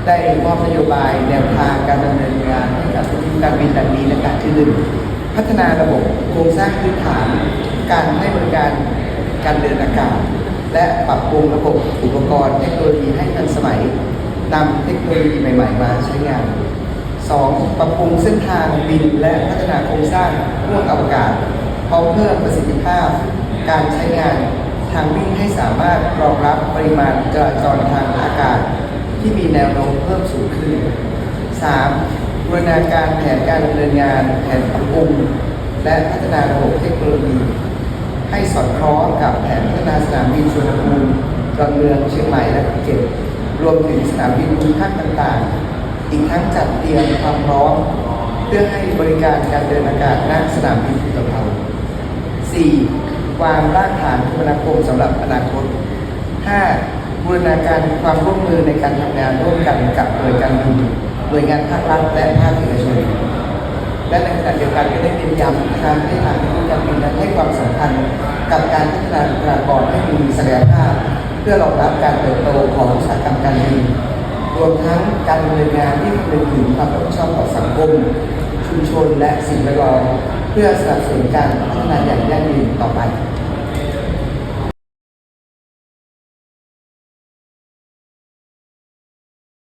ได้มอบนโยบายแนวทางการดำเนินงานให้กับธุรกิจการบินดังนี้และการที่1พัฒนาระบบโครงสร้างพื้นฐานการให้บริการการเดินอากาศและปรับปรุงระบบอุปกรณ์เทคโนโลยีให้ทันสมัยนำเทคโนโลยีใหม่ๆมาใช้งาน 2. ปรับปรุงเส้นทางบินและพัฒนาโครงสร้างห่วงอวกาศพร้อมเพิ่มประสิทธิภาพการใช้งานทางวิ่งให้สามารถรองรับปริมาณจราจรทางอากาศที่มีแนวโน้มเพิ่มสูงขึ้น 3. บูรณาการแผนการดำเนินงานแผนปรับปรุงและพัฒนาระบบเทคโนโลยีให้สอดคล้องกับแผนพัฒนาสนามบินสุวรรณภูมิดอนเมืองเชียงใหม่และภูเก็ตรวมถึงสนามบินภูมิภาคต่างๆอีกทั้งจัดเตรียมความพร้อมเพื่อให้บริการการเดินอากาศณสนามบินอุตภาว 4. วางรากฐานคมนาคมสำหรับอนาคต 5. บูรณาการความร่วมมือในการทำงานร่วมกันกับหน่วยการบินหน่วยงานภาครัฐและภาคเอกชนและในขณะเดียวกันก็ได้เน้นย้ำการให้ทางธุรกิจการบินนั้นให้ความสำคัญกับการพัฒนาบุคลากรให้มีศักยภาพเพื่อรองรับการเติบโตของอุตสาหกรรมการบินรวมทั้งการดำเนินงานที่คำนึงถึงความรับผิดชอบต่อสังคมชุมชนและสิ่งแวดล้อมเพื่อสนับสนุนการพัฒนาอย่างยั่งยืนต่อไป